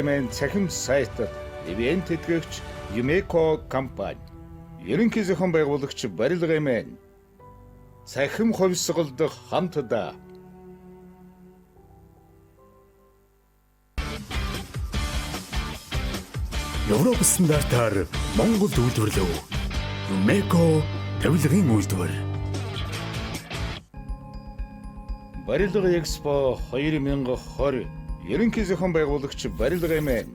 цахим сайтад үеийн тэтгэгч Юмеко компани, ерөнхий зохион байгуулагч барилгын цахим хувьсгалдах хамтдаа Европ стандартаар Монгол үйлдвэрлэв. Юмеко барилгын үйлдвэр. барилга экспо 2020 ерөнхий зохион байгуулагч барилгын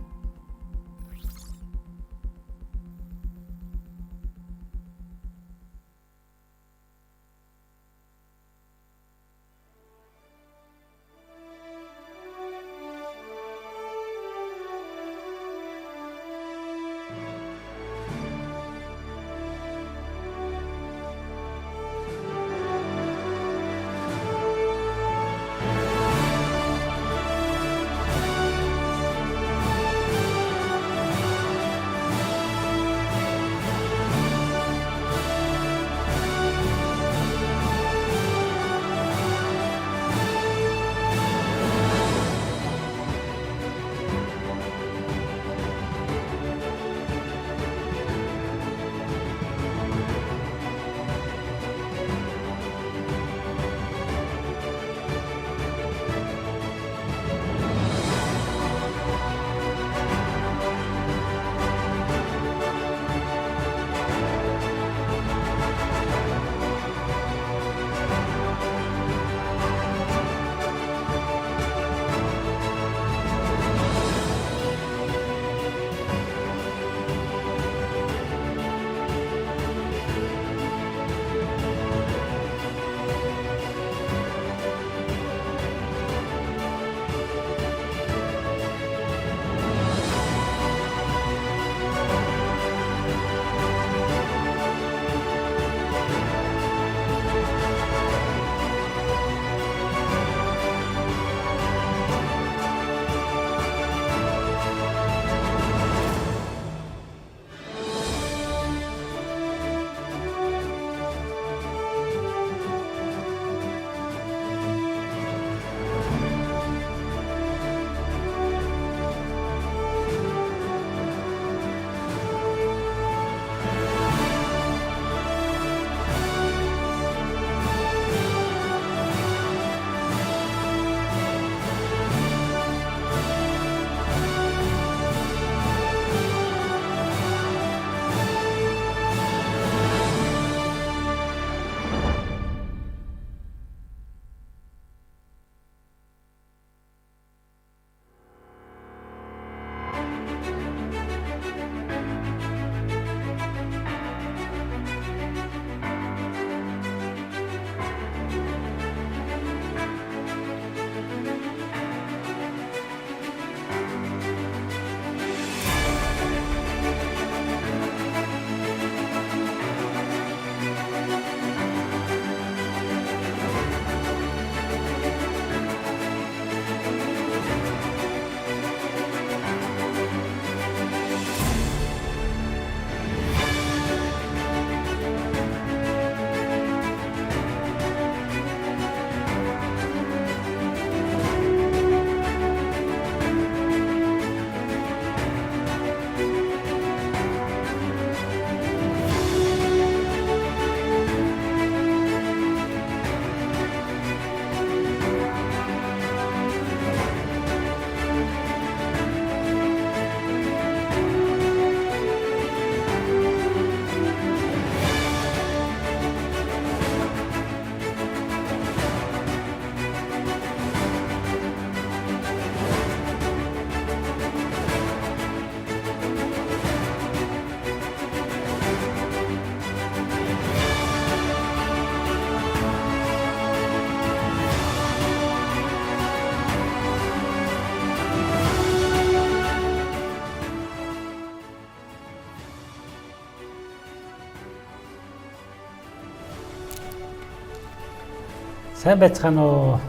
сайн байцгаана уу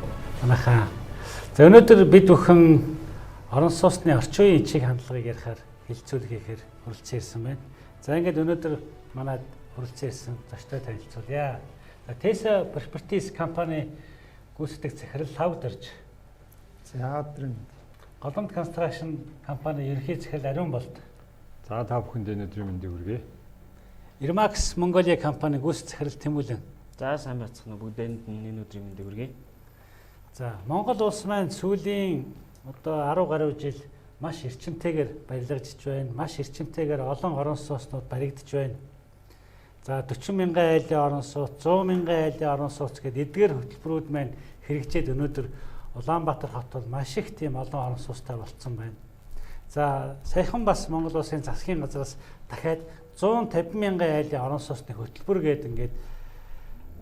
манайхаа. За өнөөдөр бид бүхэн орон сууцны орчин үеийн чиг хандлагыг ярихаар хэлэлцүүлэг хийхээр хүрэлцэн ирсэн байна. За ингээд өнөөдөр манайд хүрэлцэн ирсэн зочдоо танилцуулъя. Tesa Properties компани гүйцэтгэх захирал Лавд орж. За өдрийн Голомт констракшн компани ерөнхий захирал Ариун болд. За та бүхэнд өнөөдрийн мэндийг хүргэе. Ирмакс Монголиа компани гүйцэтгэх захирал Тэмүүлэн. За сайн байцгаана уу бүгдээнд нь өнөөдрийн мэндийг хүргэе. За Монгол улс маань сүүлийн одоо 10 гаруй жил маш эрчимтэйгээр барилгажж байна. Маш эрчимтэйгээр олон орон сууцнууд баригдаж байна. За 40 мянган айлын орон сууц, 100 мянган айлын орон сууц гэдэг эдгээр хөтөлбөрүүд маань хэрэгжээд өнөөдөр Улаанбаатар хот бол маш их тийм олон орон сууцтай болцсон байна. За саяхан бас Монгол улсын засгийн газраас дахиад 150 мянган айлын орон сууцны хөтөлбөр гэдэг ингээд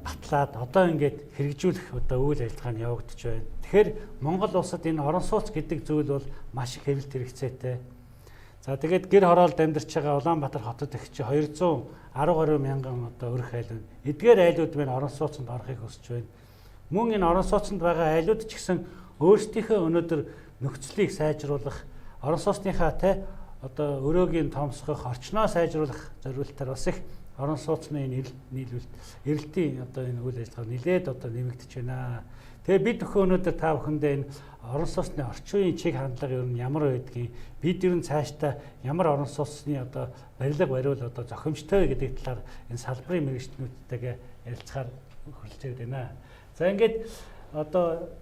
батлаад одоо ингээд хэрэгжүүлэх одоо үйл ажиллагаа нь явагдаж байна. Тэгэхээр Монгол улсад энэ орон сууц гэдэг зүйл бол маш их хэвлэлт хэрэгцээтэй. За тэгээд гэр хороолд амьдарч байгаа Улаанбаатар хотод их чи 210 гаруй мянган одоо өрх айл байна. Эдгээр айлууд маань орон сууцнд орохыг хүсэж байна. Мөн энэ орон сууцнд байгаа айлууд ч гэсэн өөрсдийнхөө өнөөдөр нөхцөлийг сайжруулах, орон сууцныхаа те одоо өрөөгийн томсгох, орчноо сайжруулах зорилтоор бас их орон сууцны энэ эрэлтийн одоо энэ үйл ажиллагаа нэлээд одоо нэмэгдэж байна. Тэгээ бид өхөө өнөөдөр та бүхэндээ энэ орон сууцны орчин үеийн чиг хандлага ер нь ямар байдгийг, бид ер нь цаашдаа ямар орон сууцны одоо барилга бариул одоо зохимжтой гэдэг талаар энэ салбарын мэргэжтнүүдтэйгээ ярилцахаар хүрэлцээд байна. За ингээд одоо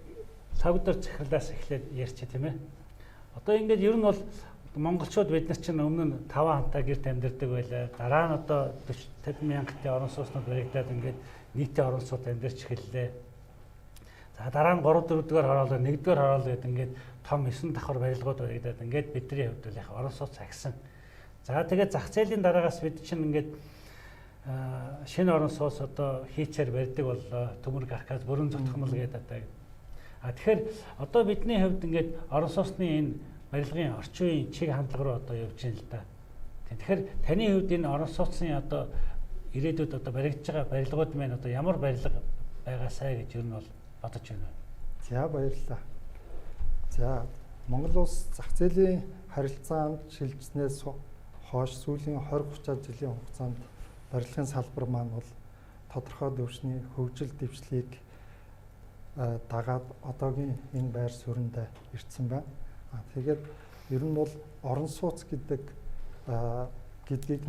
цагдаар захирлаас эхлээд ярьчих тийм ээ. Одоо ингээд ер нь бол монголчууд бид нар чинь өмнө нь 5 хамтаа гэрт амьдардаг байлаа. Дараа нь одоо 40-50 мянган орон сууцнууд баригдаад ингээд нийтийн орон сууц амьдарч эхэллээ. За дараа нь 3-4-р хороолоо 1-р хороолоо гэдэг ингээд том 9 давхар барилгууд баригдаад ингээд бидний хувьд бол яг орон сууц агсан. За тэгээд зах зээлийн дараагаас бид чинь ингээд шинэ орон сууц одоо хийчээр барьдаг боллоо. Төмөр каркас, бүрэн зүтгмэл гэдэг одоо. Тэгэхээр одоо бидний хувьд ингээд орон сууцны энэ барилгын орчин үеийн чиг хандлага руу одоо явж байна л да. Тэгэхээр таны хувьд энэ орон сууцны одоо ирээдүйд одоо баригдаж байгаа барилгууд маань одоо ямар барилга байгаасай гэж юу нь бол бодож байна. За баярлалаа. За Монгол улс зах зээлийн харилцаанд шилжснээс хойш сүүлийн 20-30 жилийн хугацаанд барилгын салбар маань бол тодорхой дэвшний хөгжил дэвшлийг дагаад одоогийн энэ байр суурьнд ирсэн байна. Тэгээд ер нь бол орон сууц гэдгийг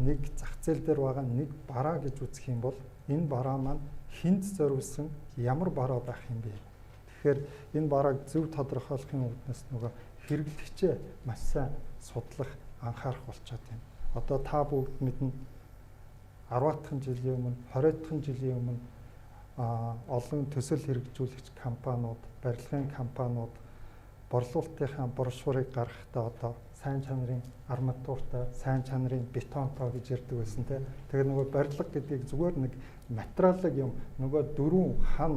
нэг зах зээл дээр байгаа нэг бараа гэж үзэх юм бол энэ бараа маань хүнд зориулсан ямар бараа байх юм бэ? Тэгэхээр энэ барааг зөв тодорхойлохын үднэс нөгөө хэрэглэгчээ маш сайн судлах, анхаарах болчиход байна. Одоо та бүгд мэднэ 10-аад жилийн өмнө, 20-аад жилийн өмнө олон төсөл хэрэгжүүлэгч компаниуд, барилгын компаниуд борлуулалтынхаа брошюрыг гаргахдаа одоо сайн чанарын арматуртай, сайн чанарын бетонтой гэж ярьдаг байсан тийм. Тэгэхээр нөгөө барилга гэдгийг зүгээр нэг материалыг юм нөгөө дөрвөн хан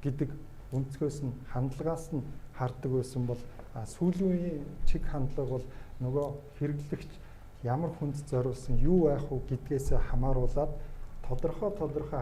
гэдэг өнцгөөс нь хандлагаас нь хардаг байсан бол сүүлийн үеийн чиг хандлага бол нөгөө хэрэглэгч ямар хүнд зориулсан юу байх вэ гэдгээс хамааруулаад тодорхой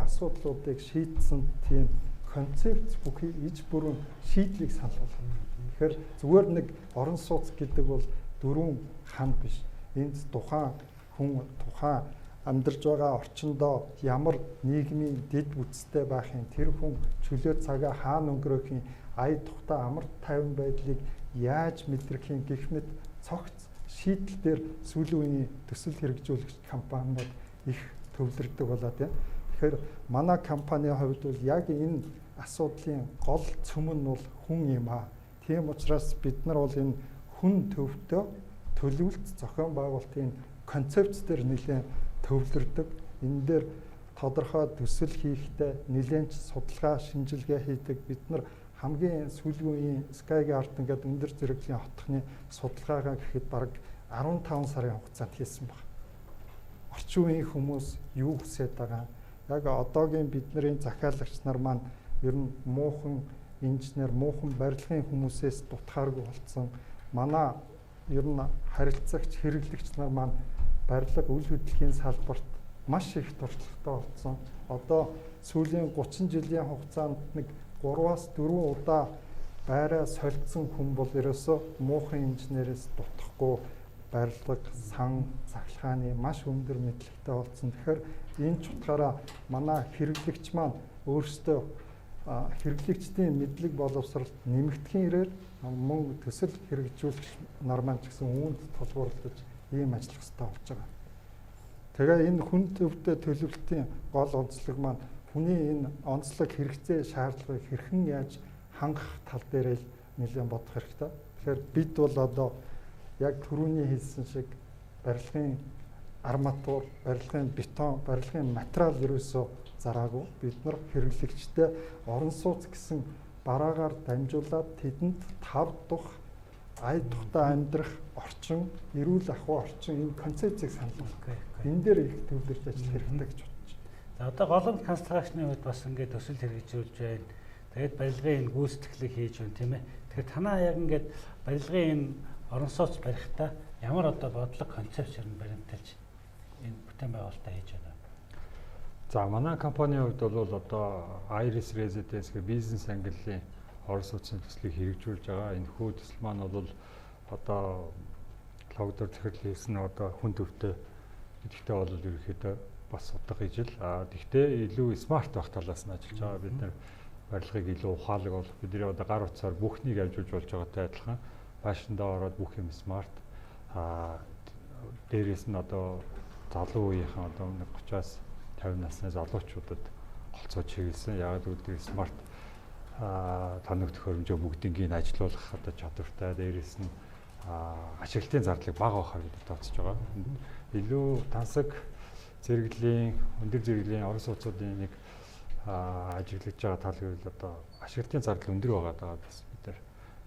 асуудлуудыг шийдсэн тийм концепц бүхий иж бүрэн шийдлийг санал болгоно. Тэгэхээр зүгээр нэг орон сууц гэдэг бол дөрвөн хан биш. Энд тухайн хүн тухайн амьдарч байгаа орчиндөө ямар нийгмийн дэд бүтцтэй байхын, тэр хүн чөлөө цагаа хаана өнгөрөөхийн, ая тухтай амар тайван байдлыг яаж мэдрэхийн гэх мэт цогц шийдэл дээр сүүлийн үеийн төсөл хэрэгжүүлэгч компаниуд их төвлөрдөг болоо тийм. Тэгэхээр манай компанийн хувьд бол яг энэ асуудлын гол цөм нь бол хүн юм аа. Тийм учраас бид нар бол энэ хүн төвтэй төлөвлөлт зохион байгуулалтын концепц дээр нэлээд төвлөрдөг. Энэ дээр тодорхой төсөл хийхдээ нэлээд судалгаа, шинжилгээ хийдэг. Бид нар хамгийн сүүлийн үеийн Sky Garden гэдэг өндөр зэрэглэлийн хотхны судалгаагаа гэхэд бараг 15 сарын хугацаанд хийсэн баг. Орчин үеийн хүмүүс юу хүсэж байгаа? Яг одоогийн бидний захиалагч нар маань ер нь муухан инженер, муухан барилгын хүмүүсээс дутхааргүй болцсон. Манай ер нь харилцагч, хэрэглэгч нар маань барилга үйл хөдлөлийн салбарт маш их туршлагатай болсон. Одоо сүүлийн 30 жилийн хугацаанд нэг 3-аас 4 удаа байраа солилцсон хүн бол ерөөсөө муухан инженерээс дутахгүй барилга, сан, цахилгааны маш өндөр мэдлэгтэй болсон. Тэгэхээр энэ ч утгаараа манай хэрэглэгч маань өөрсдөө хэрэглэгчдийн мэдлэг боловсролт нэмэгдэхин ирээр мөн төсөл хэрэгжүүлэгч нар маань ч гэсэн үүнд тулгуурлаж ийм ажиллах хэрэгтэй болж байгаа. Тэгээ энэ хүн төвтэй төлөвлөлтийн гол онцлог маань хүний энэ онцлог хэрэгцээ шаардлагыг хэрхэн яаж хангах тал дээр л нэлээд бодох хэрэгтэй. Тэгэхээр бид бол одоо яг түрүүний хэлсэн шиг барилгын арматур, барилгын бетон, барилгын материал ерөөсөө зараагүй. Бид нар хэрэглэгчтэй орон сууц гэсэн бараагаар дамжуулаад тэдэнд тав дух ая тухтай амьдрах орчин, эрүүл ахуй орчин энэ концепцийг санал болгох. Энэ дээр их төвлөрж ажиллах хэрэгтэй гэж бодож байна. За одоо голом констракшны үед бас ингээд төсөл хэрэгжүүлж байна. Тэгээд барилгын энэ гүйцэтгэлийг хийж байна тийм ээ. Тэгэхээр танаа яг ингээд барилгын энэ орон сууц барихтаа ямар одоо бодлого концепц юм баримталж энэ бүтээн байгуулалтаа хийж байна. За манай компанийн хувьд бол одоо Iris Residence гэх бизнес ангиллын орон сууцны төслийг хэрэгжүүлж байгаа. Энэ хүү төсөл маань бол одоо логдор захирал хийсэн одоо хүн төвтэй гэдэгтээ бол ерөөхдөө бас утга ижил. Тэгвэл илүү смарт байх талаас нь ажиллаж байгаа. Бид нар барилгыг илүү ухаалаг болох. Бидний одоо гар утсаар бүхнийг авчиж болж байгаатай адилхан фашндаа ороод бүх юм смарт. Дээрээс нь одоо залуу үеийнхэн одоо 30-аас 50 насны залуучуудад голцоо чиглэсэн. Яг үгүй смарт тоног төхөөрөмжөө бүгднийг ажилуулах одоо чадвартай. Дээрээс нь ашиглалтын зардлыг бага байхаар бид тооцож байгаа. Илүү тансаг зэрэглэлийн, өндөр зэрэглэлийн орон сууцуудын нэг ажиглаж байгаа тал гэвэл одоо ашиглалтын зардал өндөр байгаа бас бид нар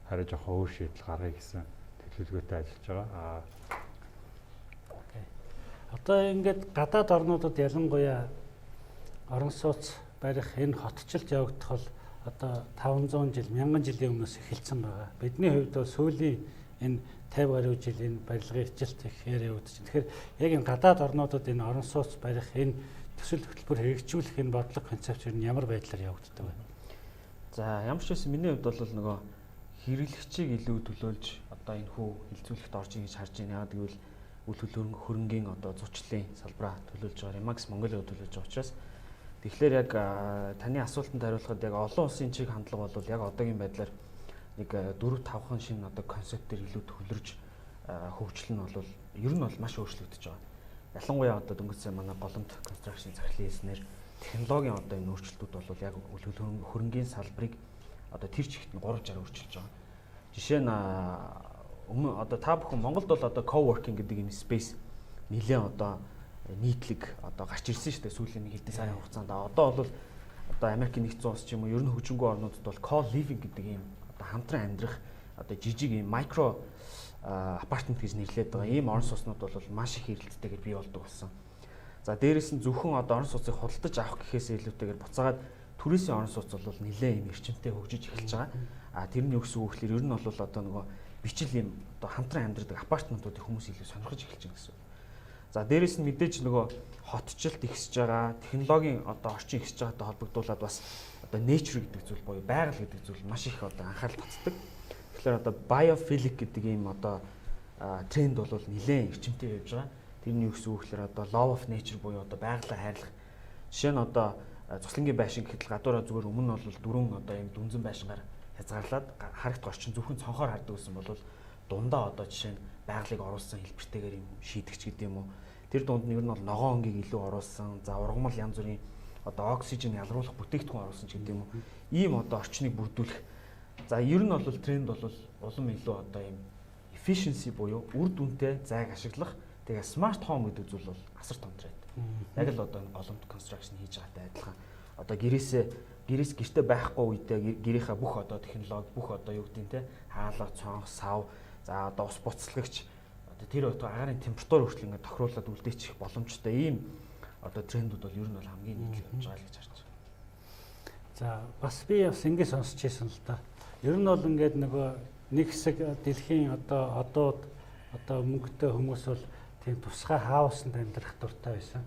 хараа жоохон өөр шийдэл гаргая гэсэн төлөвлөгөөтэй ажиллаж байгаа. Одоо ингээд гадаад орнуудад ялангуяа орон сууц барих энэ хотчлт явагдах бол одоо 500 жил, 1000 жилийн өмнөөс эхэлсэн байгаа. Бидний хувьд бол сүүлийн энэ 50 гаруй жил энэ барилгын хичээлт ихээр явагдаж байна. Тэгэхээр яг энэ гадаад орнуудад энэ орон сууц барих энэ төсөл хөтөлбөр хэрэгжүүлэх энэ бодлого концепц нь ямар байдлаар явагддаг вэ? За ямар ч байсан миний хувьд бол нөгөө хэрэглэгчийг илүү төлөөлж одоо энэ хүү хэлэлцүүлэгт орж ийн гэж харж байна. Яг гэвэл үл хөрөнгийн одоо зурчлалын салбараа төлөөлж байгаа Remax Mongolia төлөөлж байгаа учраас тэгэхээр яг таны асуултанд хариулахад яг олон улсын чиг хандлага бол яг одоогийн байдлаар нэг 4-5хан шинэ одоо концептээр илүү төвлөрж хөгжил нь бол ер нь бол маш өөрчлөгдөж байгаа. Ялангуяа одоо дөнгөж манай голомт констракшн захирлын хэлснээр технологийн одоо энэ өөрчлөлтүүд бол яг үл хөрөнгийн салбарыг одоо тэр чигт нь 3-60 өөрчилж байгаа. Жишээ нь одоо та бүхэн Монголд бол одоо co-working гэдэг юм space нэлээд одоо нийтлэг одоо гарч ирсэн шүү дээ сүүлийн нэг хэдэн сарын хугацаанд. Одоо бол одоо Америк нэгдсэн улс ч юм уу ер нь хөгжингүй орнуудад бол co-living гэдэг юм одоо хамтран амьдрах одоо жижиг юм micro апартмент гэж нэрлэдэг байгаа. Ийм орон сууцнууд бол маш их хэрэлттэйгээр бий болдог болсон. За дээрэс нь зөвхөн одоо орон сууцыг худалдаж авах гэхээс илүүтэйгээр буцаагаад түрээсийн орон сууц бол нэлээд юм эрчимтэй хөгжиж эхэлж байгаа. Тэрний өгсөн үг гэхэлэр ер нь бол одоо нөгөө бичил юм одоо хамтран амьдрдаг апартментуудыг хүмүүс илүү сонирхож эхэлж байна гэсэн. За дээрэс нь мэдээж нөгөө хотчлт ихсэж байгаа, технологийн одоо орчин ихсэж байгаатай холбогдуулаад бас одоо nature гэдэг зүйл буюу байгаль гэдэг зүйл маш их одоо анхаарал татдаг. Тэгэхээр одоо biophilic гэдэг ийм одоо тренд бол нэлээд эрчимтэй явж байгаа. Тэрний өгсөн үг гэхэлэр одоо love of nature буюу одоо байгалаа хайрлах. Жишээ нь одоо цуслангийн байшин гэхэд гадуураа зүгээр өмнө нь бол дөрвөн одоо ийм дүнзэн байшингаар хязгаарлаад харагт орчин зөвхөн цонхоор хардаг гэсэн бол дундаа одоо жишээ нь байгалыг оруулсан хэлбэртэйгээр юм шийдэгч гэдэг юм уу. Тэр дунд нь ер нь бол ногоон өнгийг илүү оруулсан, за ургамал янз бүрийн одоо оксижен ялруулах бүтээгдэхүүн оруулсан ч гэдэг юм уу. Ийм одоо орчныг бүрдүүлэх. За ер нь бол тренд бол улам илүү одоо ийм efficiency буюу үр дүнтэй зайг ашиглах. Тэгээ smart home гэдэг зүйл бол асар том тренд. Яг л одоо энэ голомт construction хийж байгаатай адилхан. Одоо гэрээс гэртээ байхгүй үедээ гэрийнхаа бүх одоо технологи, бүх одоо юу гэдэг нь те хаалга, цонх, сав, за одоо ус буцалгагч одоо тэр одоо агарын температур хүртэл ингээд тохируулаад үлдээчих боломжтой ийм одоо трендүүд бол ер нь бол хамгийн нийтлэг явж байгаа л гэж харж байна. За бас би бас ингэ сонсч байсан л да. Ер нь бол ингээд нөгөө нэг хэсэг дэлхийн одоо одууд одоо мөнгөтэй хүмүүс бол тийм тусгай хаусанд амьдрах дуртай байсан.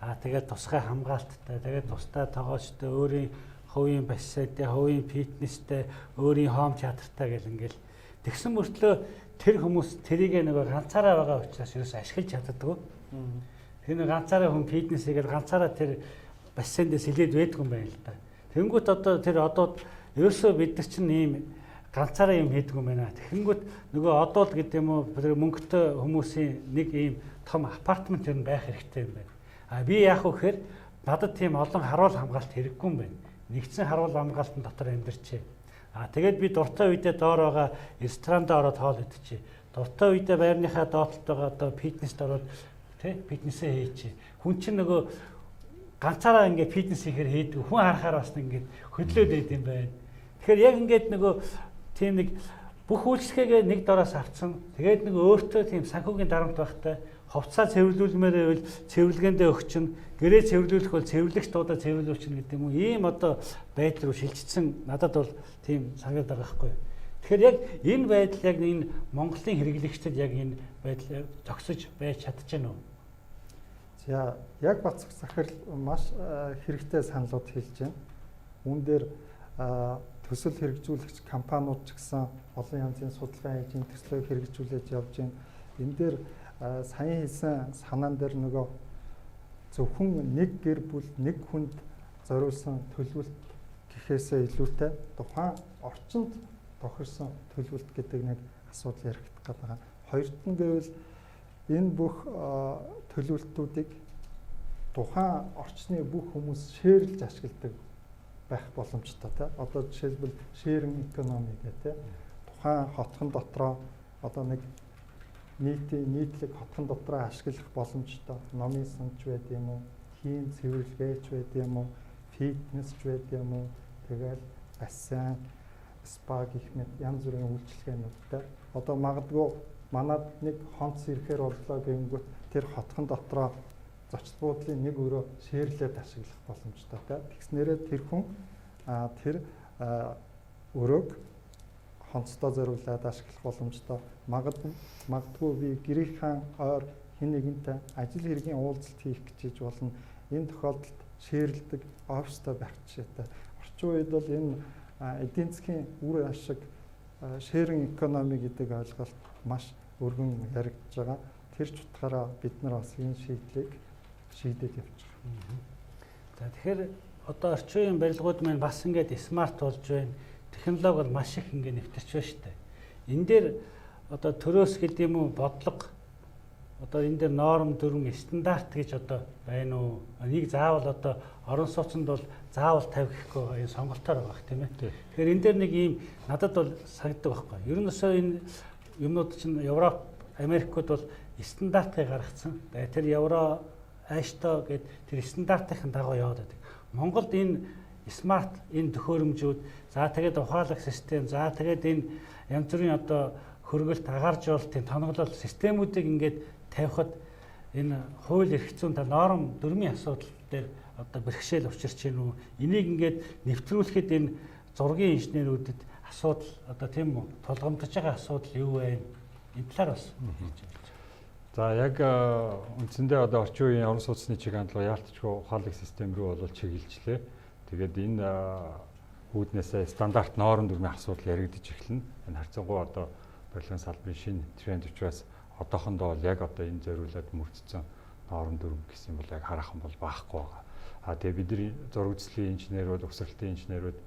Тэгээд тусгай хамгаалттай, тэгээд тустай тоогоочтой, өөрийн хувийн бассейнтэй, хувийн фитнестэй, өөрийн хоум театртай гэл ингээл тэгсэн мөртлөө тэр хүмүүс тэрийг нөгөө ганцаараа байгаа учраас ерөөс ашиглаж чаддаггүй. Тэр нэг ганцаараа хүн фитнесийгээр ганцаараа тэр бассейндээс хилээд байдаг юм байна л да. Тэнгүүт одоо тэр одоо ерөөсөө бид нар чинь ийм ганцаараа юм хийдэг юм байна. Тэгэнгүүт нөгөө одоо л гэдэг юм уу тэр мөнгөтэй хүмүүсийн нэг ийм том апартмент юм байх хэрэгтэй юм байна. Би яах вэ гэхээр надад тийм олон харуул хамгаалт хэрэггүй юм байна. Нэгдсэн харуул хамгаалтын дотор амьдарчээ. Тэгээд би дуртай үедээ доор байгаа ресторанд ороод хоол идчихье. Дуртай үедээ байрныхаа доотлолт байгаа одоо фитнест ороод фитнесээ хийчихье. Хүн чинь нөгөө ганцаараа ингээд фитнес хийхээр хийдэг. Хүн харахаар бас ингээд хөдлөөд байд юм байна. Тэгэхээр яг ингээд нөгөө тийм нэг бүх үйлчлэгээ нэг дороос авцсан. Тэгээд нэг өөртөө тийм санхүүгийн дарамт байхтай хувцас цэвэрлүүлмээрээ бол цэвэрлэгээндээ өгчин, гэрээ цэвэрлүүлэх бол цэвэрлэгч дуудаа цэвэрлүүлчин гэдэг юм уу. Ийм одоо байдал руу шилжчихсэн надад бол тийм санагдаад байгаа байхгүй. Тэгэхээр яг энэ байдал яг энэ Монголын хэрэглэгчдэд яг энэ байдал зогсож байж чадчихна уу? За яг бацх захирал маш хэрэгтэй саналууд хэлж байна. Үүн дээр төсөл хэрэгжүүлэгч компаниуд ч гэсэн олон янзын судалгаа хийж төслөө хэрэгжүүлж явж байна. Энэ дээр саяхан хэлсэн санаан дээр нөгөө зөвхөн нэг гэр бүл нэг хүнд зориулсан төлөвлөлт гэхээсээ илүүтэй тухайн орчинд тохирсон төлөвлөлт гэдэг нэг асуудал ярих гэдэг байгаа. Хоёрт нь гэвэл энэ бүх төлөвлөлтүүдийг тухайн орчны бүх хүмүүс шеэрлж ашигладаг байх боломжтой тий. Одоо жишээлбэл шеэринг экономи гэх тий. Тухайн хотхон дотроо одоо нэг нийтлэг хотхон дотроо ашиглах боломжтой номын санч байд юм уу, хийн цэвэрлэгч байд юм уу, фитнесч байд юм уу, тэгэл бассейн, спа гэх мэт янз бүрийн үйлчилгээнүүдтэй. Одоо магадгүй манад нэг хонц ирэхээр боллоо гэнгүүт тэр хотхон дотроо зочд буудлын нэг өрөө шеэрлээд ашиглах боломжтой тий. Тэгснээрээ тэр хүн тэр өрөөг хонцтой зориулаад ашиглах боломжтой. Магадгүй би гэрийнхэн ойр хэн нэгэнтэй ажил хэргийн уулзалт хийх гэж болно. Энэ тохиолдолд шеэрлдэг офистой байх жишээтэй. Орчин үед бол энэ эдийн засгийн үр ашиг шеэринг экономи гэдэг ойлголт маш өргөн яригдж байгаа. Тэр ч утгаараа бид нар бас энэ шийдлийг шийдээд явж байгаа. За тэгэхээр одоо орчин үеийн барилгууд маань бас ингээд смарт болж байна. Технологи бол маш их ингээд нэвтэрч байна шүү дээ. Энэ дээр одоо төрөөс гэдэг юм уу бодлого одоо энэ дээр норм дүрм стандарт гэж одоо байна уу? Нэг заавал одоо орон сууцнд бол заавал тавих гэхгүй энэ сонголтоор байгаа тийм ээ. Тэгэхээр энэ дээр нэг ийм надад бол санагддаг байхгүй. Ер нь өсөө энэ юмнууд чинь Европ, Америкууд бол стандартыг гаргацсан. Тэр Евро, Ашто гэд тэр стандартын дагуу яваад байдаг. Монголд энэ смарт энэ төхөөрөмжүүд за тэгээд ухаалаг систем за тэгээд энэ янз бүрийн одоо хөргөлт агаар жуултын тоноглол системүүдийг ингээд тавихад энэ хууль эрх зүйн норм дүрмийн асуудал дээр одоо бэрхшээл учирч байна уу? Энийг ингээд нэвтрүүлэхэд энэ зургийн инженерүүдэд асуудал одоо тийм үү тулгамдж байгаа асуудал юу вэ? Энэ талаар бас хэлж байна. За яг үндсэндээ одоо орчин үеийн орон сууцны чиг хандлага яалтчгүй ухаалаг систем рүү бол чиглэлжлээ. Тэгээд энэ үүднээсээ стандарт норм дүрмийн асуудал яригдж эхэлнэ. Энэ харьцангуй одоо барилгын салбарын шинэ тренд учраас одоохондоо бол яг одоо энэ зориулаад мөрдсөн норм дүрм гэсэн бол яг хараахан бол баахгүй байгаа. Тэгээ бидний зураг үзлийн инженерүүд, угсралтын инженерүүд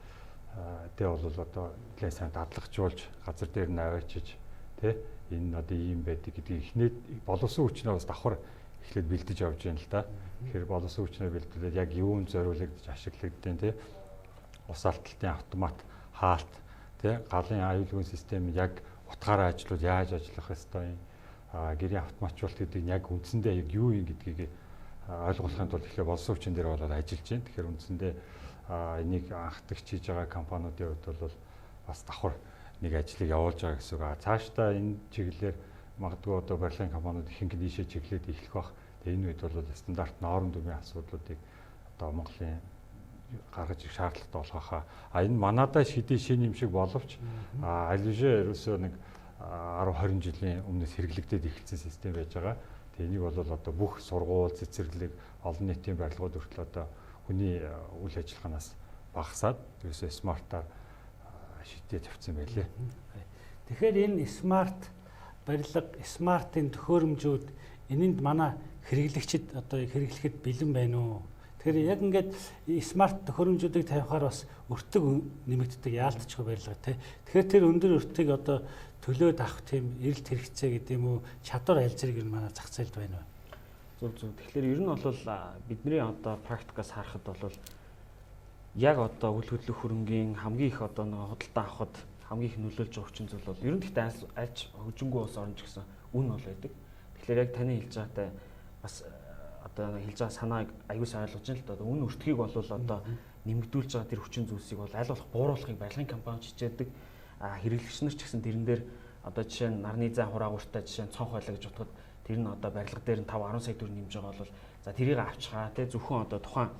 тэ бол одоо нэлээд сайн дадлагжуулж газар дээр нь аваачиж тэ энэ одоо ийм байдаг гэдгийг эхнээд боловсон хүчнээ бас давхар эхлээд бэлдэж явж байна л да. Тэгэхээр боловсон хүчнээ бэлдээд яг юунд зориулагдаж ашиглагдیں۔ Тэ ус алталтын автомат хаалт тэ галын аюулгүй систем яг утгаараа ажлууд яаж ажиллах ёстой юм. Гэрийн автоматжуулалт гэдэг нь яг үндсэндээ яг юу юм гэдгийг ойлгуулахын тулд ихлэ боловсон хүчин дээр болоод ажиллаж байна. Тэгэхээр үндсэндээ энийг анхдагч хийж байгаа компаниудын хувьд бол бас давхар нэг ажлыг явуулж байгаа гэсэн үг. Цаашдаа энэ чиглэлээр магадгүй одоо барилгын компаниуд ихэнх нийшээ чиглэлд эхлэх бах. Тэгээ энэ үед бол стандарт норм дүрмийн асуудлуудыг одоо Монголын гаргаж ирэх шаардлагатай болохоо. Энэ манадаа шидийн шин юм шиг боловч аль бишээ ерөөсөө нэг 10-20 жилийн өмнөөс хэрэглэгдээд эхэлсэн систем байж байгаа. Тэгээ энийг бол одоо бүх сургууль, цэцэрлэг, олон нийтийн барилгууд хүртэл одоо хүний үйл ажиллагаанаас багасаад ерөөсөө смартаар шийдэж авсан байлээ. Тэгэхээр энэ смарт барилга, смартын төхөөрөмжүүд энэнд манай хэрэглэгчид одоо хэрэглэхэд бэлэн байна уу? Тэгэхээр яг ингээд смарт төхөөрөмжүүдийг тавихаар бас өртөг нэмэгддэг яалтчгүй барилга тий. Тэгэхээр тэр өндөр өртгийг одоо төлөөд авах тийм эрэлт хэрэгцээ гэдэг юм уу чадвар аль зэрэг юм манай зах зээлд байна вэ? Зөв. Тэгэхээр ер нь бол бидний одоо практикаас харахад бол яг одоо үйл хөдлөх хөрөнгийн хамгийн их одоо нэг худалдан авахд хамгийн их нөлөөлж байгаа хүчин зүйл бол ер нь гэхдээ альч хөгжингүү улс орн ч гэсэн үн бол байдаг. Тэгэхээр яг таны хэлж байгаатай бас одоо хэлж байгаа санааг аюул сайн ойлгож байна л да. Үн өртгийг бол одоо нэмэгдүүлж байгаа тэр хүчин зүйлсийг бол аль болох бууруулахыг барилгын компани хичээдэг. Хэрэглэгч нар ч гэсэн тэрэн дээр одоо жишээ нь нарны зайн хураагууртай жишээ нь цонх байлаа гэж бодоход тэр нь одоо барилга дээр нь 5-10 сая төгрөг нэмж байгаа бол за тэрийг авчихаа тий зөвхөн одоо тухайн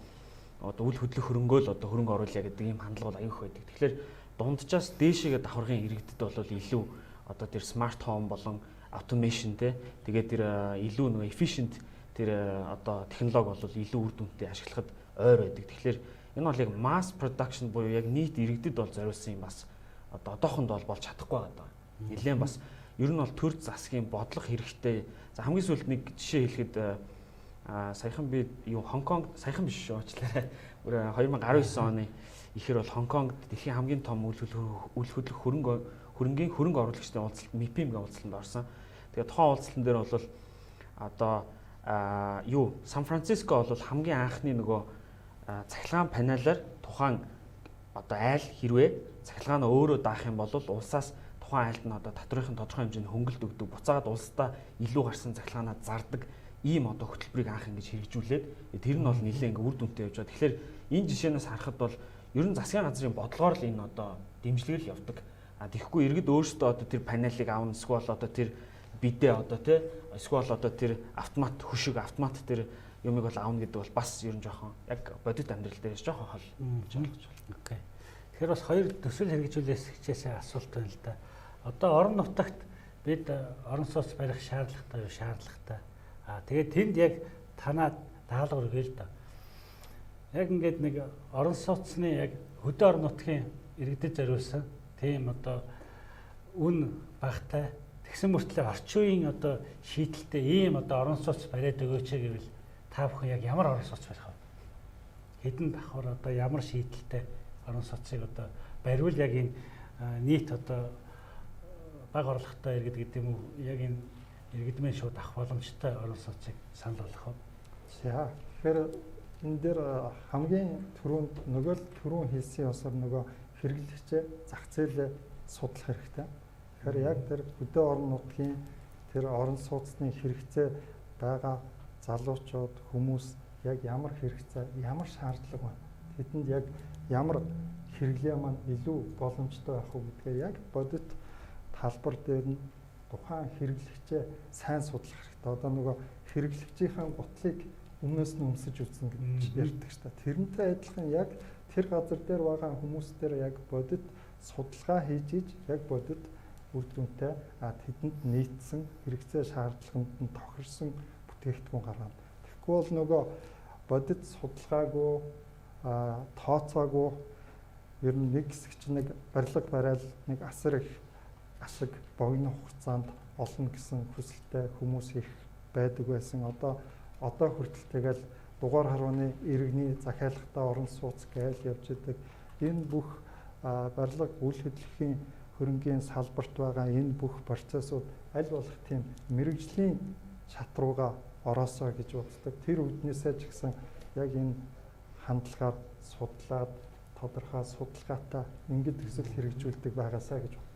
одоо үйл хөдлөх хөрөнгөө л одоо хөрөнгө оруулъя гэдэг ийм хандлага бол аюух байдаг. Тэгэхээр дунджаас дээшээгээ давхаргын иргэдэд бол илүү одоо тэр смарт хоум болон automation тэгээд тэр илүү нөгөө efficient тэр одоо технологи бол илүү үр дүнтэй ашиглахад ойр байдаг. Тэгэхээр энэ бол яг mass production буюу яг нийт иргэдэд бол зориулсан юм бас одоо одоохонд бол болж чадахгүй байгаа. Нилээн бас ер нь бол төр засгийн бодлого хэрэгтэй. За хамгийн сүүлд нэг жишээ хэлэхэд саяхан би Хонконг саяхан биш шүү уучлаарай. 2019 оны ихэр бол Хонконгд дэлхийн хамгийн том үйл хөдлөх хөрөнгийн хөрөнгө оруулагчдын уулзалт MIPIM гэх уулзалтанд орсон. Тэгээд тухайн уулзалтан дээр бол одоо Сан Франциско бол хамгийн анхны нөгөө цахилгаан панелаар тухайн одоо айл хэрвээ цахилгаанаа өөрөө даах юм бол улсаас тухайн айлд нь одоо татврын тодорхой хэмжээний хөнгөлт өгдөг. Буцаагаад улсдаа илүү гарсан цахилгаанаа зардаг ийм одоо хөтөлбөрийг анх ингэж хэрэгжүүлээд тэр нь бол нэлээд ингээ үр дүнтэй явж байгаа. Тэгэхээр энэ жишээнээс харахад бол ер нь засгийн газрын бодлогоор л энэ одоо дэмжлэгэл явдаг. Тэгэхгүй иргэд өөрсдөө одоо тэр панелыг аавна эсвэл одоо тэр бидээ одоо тий эсвэл одоо тэр автомат хөшиг автомат тэр юмыг бол аавна гэдэг бол бас ер нь жоохон яг бодит амьдрал дээрээс жоохон хол болж байна. Окей. Тэгэхээр бас хоёр төсөл хэрэгжүүлээс хичээсээ асуулт байна л да. Одоо орон нутагт бид орон сууц барих шаардлагатай юу шаардлагатай. Тэгээд тэнд яг танаа даалгавар өгье л да. Яг ингээд нэг орон сууцны яг хөдөө орон нутгийн иргэдэд зориулсан тийм одоо үн багтай тэгсэн мөртлөө орчин үеийн одоо шийдэлтэй ийм одоо орон сууц бариад өгөөч гэвэл та бүхэн яг ямар орон сууц барих вэ? Хэдэн давхар одоо ямар шийдэлтэй орон сууцыг одоо бариул яг энэ нийт одоо бага орлоготой иргэд гэдэг юм уу яг энэ иргэдмэн шууд авах боломжтой орон сууцыг санал болгох уу? За тэгэхээр энэ дээр хамгийн түрүүнд нөгөө л түрүүн хэлсэн ёсоор нөгөө хэрэглэгчээ зах зээлээ судлах хэрэгтэй. Тэгэхээр яг тэр хөдөө орон нутгийн тэр орон сууцны хэрэгцээ байгаа залуучууд хүмүүс яг ямар хэрэгцээ, ямар шаардлага байна. Тэдэнд яг ямар хэрэглээ маань илүү боломжтой байх уу гэдгээ яг бодит талбар дээр нь тухайн хэрэглэгчээ сайн судлах хэрэгтэй. Одоо нөгөө хэрэглэгчийн гутлыг өмнөөс нь өмсөж үзнэ гэж ярьдаг шүү дээ. Тэрнтэй адилхан яг тэр газар дээр байгаа хүмүүс дээр яг бодит судалгаа хийж яг бодит үр дүнтэй тэдэнд нийцсэн хэрэгцээ шаардлаганд нь тохирсон бүтээгдэхүүн гаргана. Тэгэхгүй бол нөгөө бодит судалгаагүй тооцоогүй ер нь нэг хэсэг чинь нэг барилга барайл нэг асар их ашиг богино хугацаанд олно гэсэн хүсэлтэй хүмүүс их байдаг байсан. Одоо хүртэл тэгэл дугаар харууны иргэний захиалгатай орон сууц гээл явж идэг. Энэ бүх барилга үйл хөдлөлийн хөрөнгийн салбарт байгаа энэ бүх процессууд аль болох тийм мэрэгжлийн шатрууга ороосоо гэж боддог. Тэр үднээсээ ч гэсэн яг энэ хандлагаар судлаад тодорхой судалгаатай ингээд төсөл хэрэгжүүлдэг байгаасаа гэж боддог.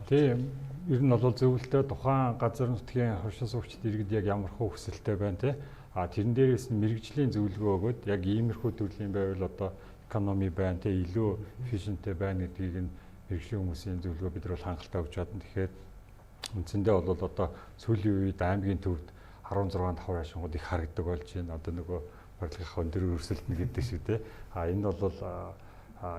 Тийм. Ер нь бол зөвлөлтөө тухайн газар нутгийн хуршин суугчид иргэд яг ямар хөө хүсэлтэй байна те. Тэрэн дээрээс нь мэрэгжлийн зөвлөгөө өгөөд яг иймэрхүү төрлийн байвал одоо экономи байна те илүү эффишенттэй байна гэдгийг нь мэрэгжлийн хүмүүсийн зөвлөгөө бид нар бол хангалттай өгч чадна. Тэгэхээр үндсэндээ бол одоо сүүлийн үед аймгийн төвд 16 давхар ашингууд их харагддаг болж байна. Одоо нөгөө барилгын өндөр өрсөлдөн гэдэг шүү те. Энэ бол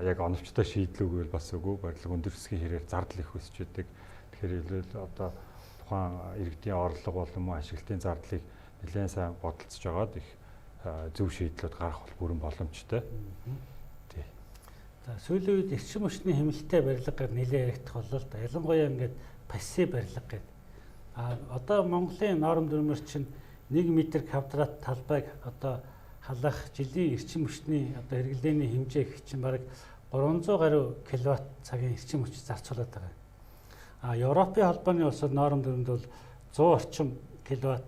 яг оновчтой шийдлүүгээр бас үгүй барилга өндөр хэсгийн хэрээр зардал их өсч идэг. Тэгэхээр одоо тухайн иргэдийн орлого болон мөн ашиглалтын зардлыг нэлээд сайн бодолцож байгаад их зөв шийдлүүд гаргах бол бүрэн боломжтой. Тий. За сүүлийн үед эрчим хүчний хэмнэлттэй барилгаар нэлээд яригдах боллоо л да. Ялангуяа ингээд пассив барилга гэдэг. Одоо Монголын норм дүрмээр чинь 1 м квадрат талбайг одоо халах жилийн эрчим хүчний одоо хэрэглээний хэмжээ гэх чинь бараг 300 гаруй киловатт цагийн эрчим хүч зарцуулаад байгаа. Европын холбооны улсууд ноорон дөрөнд бол 100 орчим киловатт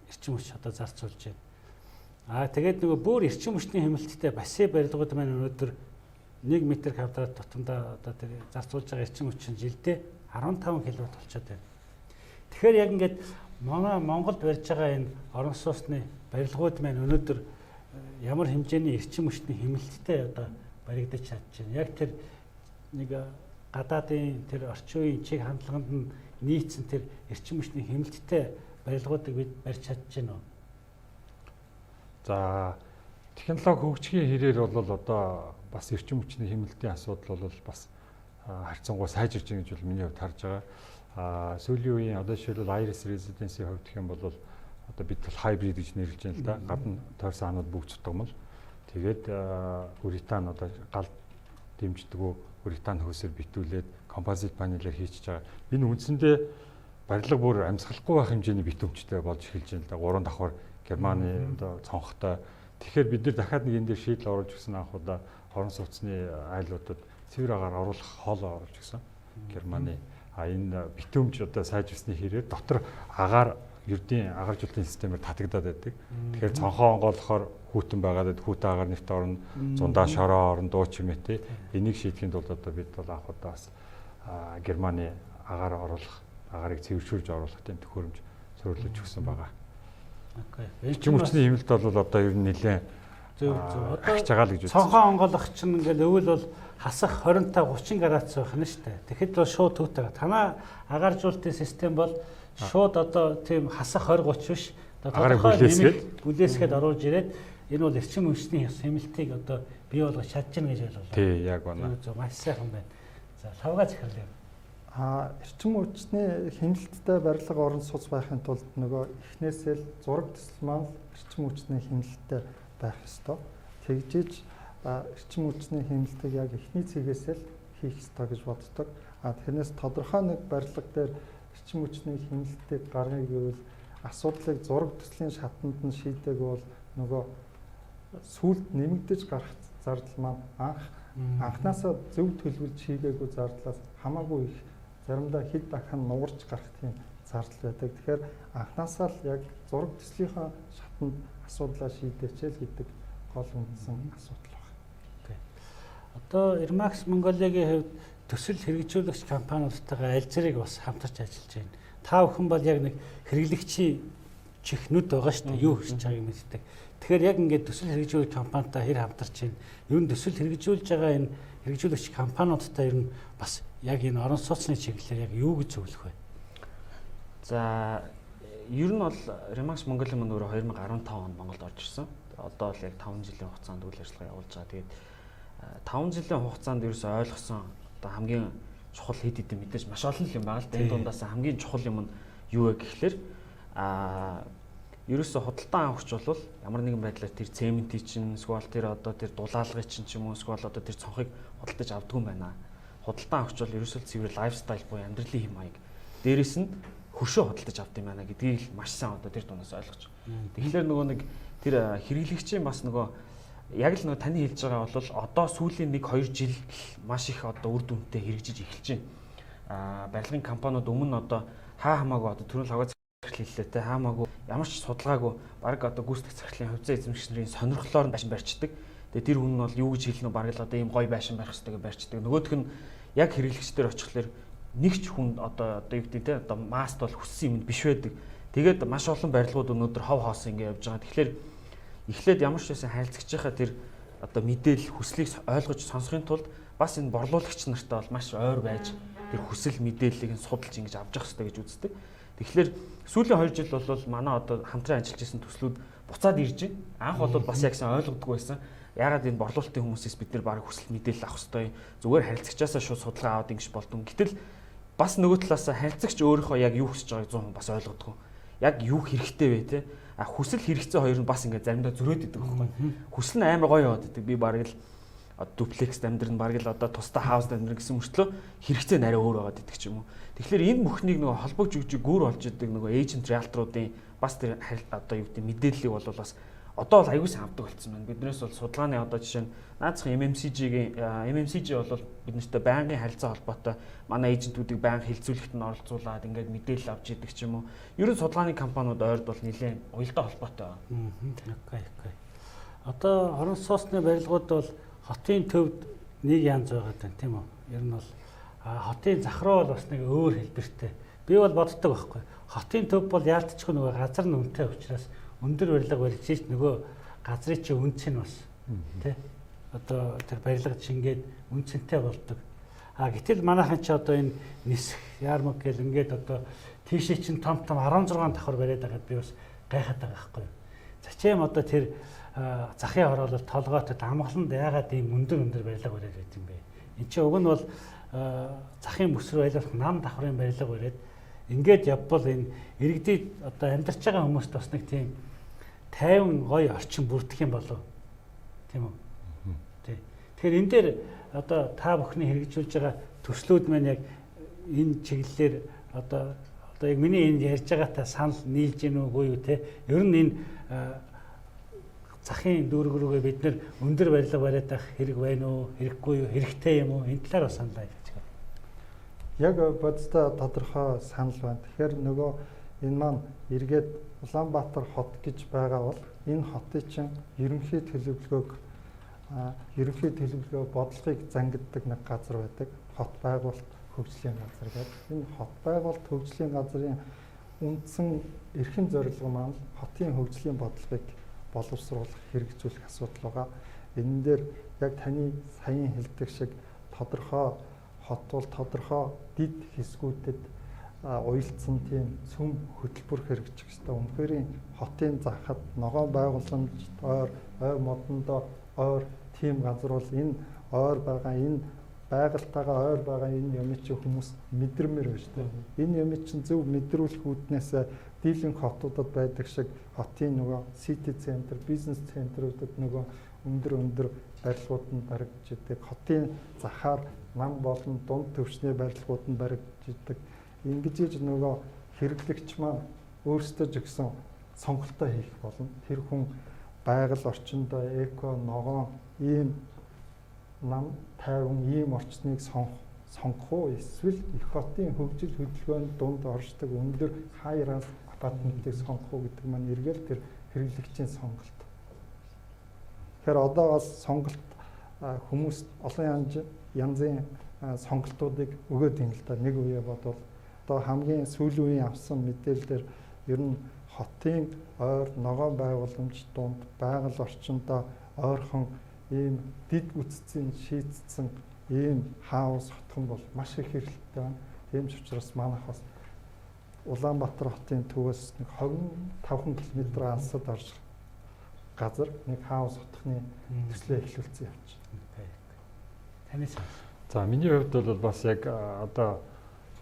эрчим хүч одоо зарцуулж байна. Тэгээд нөгөө бүр эрчим хүчний хэмнэлттэй бассейн барилгууд маань өнөөдөр 1 м квадрат тутамдаа одоо тэр зарцуулж байгаа эрчим хүч нь жилдээ 15 киловатт болчиход байна. Тэгэхээр яг ингээд Монголд барьж байгаа энэ орон сууцны барилгууд маань өнөөдөр ямар хэмжээний эрчим хүчний хэмнэлттэй одоо баригдаж чадж байна. Яг тэр нэг гадаадын тэр орчин үеийн чиг хандлаганд нь нийцсэн тэр эрчим хүчний хэмнэлттэй барилгуудыг бид барьж чадж байна уу? За технологи хөгжихийн хэрээр бол одоо бас эрчим хүчний хэмнэлтийн асуудал бол бас харьцангуй сайжирж байгаа гэж бол миний хувьд харж байгаа. Сүүлийн үеийн одоо жишээлбэл Iris Residence-ийн хувьд гэх юм бол одоо бид бол hybrid гэж нэрлэж байна л да. Гадна тойрсон хаанууд бүгд цутгамал. Тэгээд уритан одоо гал дэмждэггүй уритан хөөсөр битүүлээд композит панелээр хийчихэж байгаа. Энэ үндсэндээ барилга бүр амьсгалахгүй байх хэмжээний битүүмжтэй болж эхэлж байна л да. 3 давхар Германы одоо цонхтой. Тэгэхээр бид нэр дахиад нэг энэ дээр шийдэл оруулж гисэн анхудаа орон сууцны айлуудад цэвэр агаар оруулах хоол оруулж гисэн. Германы энэ битүүмж одоо сайжирсны хэрээр дотор агаар ердийн агаржуулалтын системээр татагдаад байдаг. Тэгэхээр цонхоо онгоолохоор хүүтэн байгаад хүүтэн агаар нэрт орно, зундаа шороо орно, дуу чимээтэй. Энийг шийдэхэд бол одоо бид бол анхудаа бас Германы агаар оруулах, агаарыг цэвэршүүлж оруулах тийм төхөөрөмж суурилж өгсөн байгаа. Эрчим хүчний хэмнэлт бол одоо ер нь нэлээд агч байгаа л гэж үзсэн. Цонхоо онгоолох чинь ингээл өвөл бол хасах 25-30 градус байх нь шүү дээ. Тэгэхэд бол шууд түүтэй. Танаа агааржуулалтын систем бол шууд одоо тийм хасах 20-30 биш. Агарыг бүлээсгээд оруулж ирээд энэ бол эрчим хүчний хэмнэлтийг одоо бий болгож чадчихна гэж ойлголоо. Тий, яг байна. Маш сайхан байна. За, лавга захирлаа. Эрчим хүчний хэмнэлттэй барилга орон сууц байхын тулд нөгөө эхнээсээ л зураг төсөл маань эрчим хүчний хэмнэлттэй байх ёстой. Тэгжиж эрчим хүчний хэмнэлтийг яг эхний цэгээс л хийх ёстой гэж боддог. Тэрнээс тодорхой нэг барилга дээр эрчим хүчний хэмнэлтийг гаргая гэвэл асуудлыг зураг төслийн шатанд нь шийдэг бол нөгөө сүүлд нэмэгдэж гарах зардал маань анхнаасаа зөв төлөвлөж хийгээгүй зардлаас хамаагүй их заримдаа хэд дахин нугарч гарах тийм зардал байдаг. Тэгэхээр анхнаасаа л яг зураг төслийнхаа шатанд асуудлаа шийдээч л гэдэг гол үндсэн асуудал байна. Одоо Ирмакс Монголиагийн хувьд төсөл хэрэгжүүлэгч компаниудтайгаа аль зэрэг бас хамтарч ажиллаж байна. Та бүхэн бол яг нэг хэрэглэгчийн чихнүүд байгаа шүү дээ. Юу хийж байгааг мэддэг. Тэгэхээр яг ингээд төсөл хэрэгжүүлэгч компанитай хэр хамтарч байна? Ер нь төсөл хэрэгжүүлж байгаа энэ хэрэгжүүлэгч компаниудтай ер нь бас яг энэ орон сууцны чиглэлээр яг юу гэж зөвлөх вэ? За ер нь бол Remax Mongolia мань өөрөө 2015 онд Монголд орж ирсэн. Одоо л яг 5 жилийн хугацаанд үйл ажиллагаа явуулж байгаа. Тэгээд 5 жилийн хугацаанд ерөөсөй ойлгосон одоо хамгийн чухал хэд хэдэн мэдээж маш олон юм байгаа л да. Энэ дундаас хамгийн чухал юм нь юу вэ гэхлээр ерөөсөй худалдан авахч бол ямар нэгэн байдлаар тэр цементийн чинь эсвэл тэр одоо тэр дулаалгын чинь ч юм уу эсвэл одоо тэр цонхыг худалдаж авдаг юм байна. Худалдан авахч бол ерөөсөй цэвэр лайфстайл буюу амьдралын хэм маяг. Дээрээс нь хөршөө худалдаж авдаг юм байна гэдгийг л маш сайн одоо тэр дундаас ойлгож. Тэгэхээр нөгөө нэг тэр хэрэглэгчийн бас нөгөө яг л нөгөө таны хэлж байгаа бол одоо сүүлийн 1-2 жил маш их одоо үр дүнтэй хэрэгжиж эхэлж байна. Барилгын компаниуд өмнө одоо хамаагүй одоо түрүүн лавга захирал хэллээ те хамаагүй ямар ч судалгаагүй баг одоо гүйцэтгэх захирлын хувьцаа эзэмшигч нарын сонирхлоор нь байшин барьчдаг. Тэгээ тэр хүн нь бол юу гэж хэлнэ баг л одоо ийм гоё байшин барих хэрэгтэй гэж барьчдаг. Нөгөөх нь яг хэрэглэгчдэр очихлоор нэг ч хүн одоо юу гэдэг те одоо маст бол хүссэн юм биш байдаг. Тэгээд маш олон барилгууд өнөөдөр хов хоос ингэ явж байгаа. Тэгэхээр эхлээд ямар ч байсан харилцагчийнхаа тэр одоо мэдээлэл хүслийг ойлгож сонсохын тулд бас энэ борлуулагч нартай бол маш ойр байж тэр хүсэл мэдээллийг нь судалж ингэж авч явах хэрэгтэй гэж үздэг. Тэгэхээр сүүлийн 2 жил бол манай одоо хамтран ажиллаж исэн төслүүд буцаад ирж байна. Анх бол бас яг сайн ойлгодгүй байсан. Ягаад энэ борлуулалтын хүмүүсээс бид нар баг хүсэл мэдээлэл авах хэрэгтэй. Зүгээр харилцагчаасаа шууд судалгаа аваад ингэж болдгоо. Гэтэл бас нөгөө талаасаа харилцагч өөрийнхөө яг юу хүсэж байгааг 100% бас ойлгодгүй. Яг юу хэрэгтэй вэ те? Хүсэл хэрэгцээ хоёр нь бас ингээд заримдаа зөрөөд идэг байхгүй. Хүсэл нь амар гоё яваад идэг. Би баг л дуплекс амьдрын баг л одоо тусдаа хаус амьдрын гэсэн мөртлөө хэрэгцээ нарай өөр байгаад идэг ч юм уу. Тэгэхээр энэ бүхнийг нөгөө холбогч өгж гүүр болж идэг нөгөө эйжент риалторуудын бас тэр одоо юу гэдэг мэдээллийг бол бас одоо бол аягүй сайн авдаг болсон байна. Биднээс бол судалгааны одоо жишээ нь наацхан MMCG бол биднэртэй байнгын харилцаа холбоотой манай эйжентүүдийг байнга хэлэлцүүлэгт нь оролцуулаад ингээд мэдээлэл авч идэг ч юм уу. Ерөн судалгааны компаниуд ойрд бол нэлээд уялдаа холбоотой байна. Окей. Одоо орон сууцны барилгууд бол хотын төвд нэг янз байгаа даа тийм үү? Ер нь бол хотын зах руу бол бас нэг өөр хэлбэртэй. Би бол боддог байхгүй. Хотын төв бол яалтчгүй нөгөө газар нь үнэтэй учраас өндөр барилга барьж ийж нөгөө газрын чинь үнц нь бас тий. Одоо тэр барилга шингээд үнцэнтэй болдог. Гэтэл манайхан чи одоо энэ нисэх ярмаг гэл ингээд одоо тийшээ чинь том 16 давхар бариад байгаад би бас гайхаад байгаа байхгүй. Зачаам одоо тэр захын хороолол толгойтод амгаланд яагаад ийм өндөр барилга бариад байт юм бэ? Энд чинь уг нь бол захын бүс рүү айлах нам давхрын барилга бариад ингээд явбал энэ иргэдэд одоо амьдарч байгаа хүмүүст бас нэг тийм тайван гоё орчин бүрдэх юм болов тийм үү? Тий. Тэгэхээр энэ дээр одоо та бүхний хэрэгжүүлж байгаа төслүүд маань яг энэ чиглэлээр одоо яг миний энэ ярьж байгаатай санал нийлж гин үгүй юу те. Ер нь энэ захын дүүрэг рүүгээ бид нэр өндөр барилга бариад авах хэрэг байна уу, хэрэггүй юу, хэрэгтэй юм уу? Энэ талаар бас санал авч байгаа. Яг бодтой тодорхой санал байна. Тэгэхээр нөгөө энэ маань эргээд Улаанбаатар хот гэж байгаа бол энэ хотын чинь ерөнхий төлөвлөгөө бодлогыг зангиддаг нэг газар байдаг. Хот байгуулалт хөгжлийн газар гэдэг. Энэ хот байгуулалт хөгжлийн газрын үндсэн эрхэм зорилго маань хотын хөгжлийн бодлогыг боловсруулах, хэрэгжүүлэх асуудал байгаа. Энэ дээр яг таны саяхан хэлдэг шиг тодорхой хот бол тодорхой дид хэсгүүдэд уялдсан тийм цөм хөтөлбөр хэрэгжих ёстой. Үнэхээр хотын захад ногоон байгууламжт ойр модондоо ойр тийм газар бол энэ ойр байгаа энэ байгальтайгаа ойр байгаа энэ юм чи хүмүүс мэдрэмээр байна шүү дээ. Энэ юм чинь зөв мэдрүүлэх үүднээс дийлэнх хотуудад байдаг шиг хотын нөгөө сити центр, бизнес центруудад нөгөө өндөр барилгууд нь баригдж идэг. Хотын захаар нам болон дунд төвчний барилгууд нь баригдж идэг. Ингэж нөгөө хэрэглэгч маань өөрсдөө ч гэсэн сонголтоо хийх болно. Тэр хүн байгаль орчиндөө эко, ногоон ийм нам тайван ийм орчныг сонгох уу эсвэл их хотын хөгжил хөдөлгөөнд дунд оршдог өндөр хайраас апартментыг сонгох уу гэдэг маань эргээл тэр хэрэглэгчийн сонголт. Тэгэхээр одоо бас сонголт хүмүүс олон янзын сонголтуудыг өгөөд юм л да. Нэг үе бодвол одоо хамгийн сүүлийн үеийн авсан мэдээлэлээр ер нь хотын ойр ногоон байгууламж дунд байгаль орчиндөө ойрхон ийм дид үтцийн шийдсэн ийм хаус хотхон бол маш их хэрэгтэй байна. Тийм ч учраас манайх бас Улаанбаатар хотын төвөөс нэг 25 км алсад орж газар нэг хаус хотхны төслөө эхлүүлсэн явж байна. Таны санаа. За миний хувьд бол бас яг одоо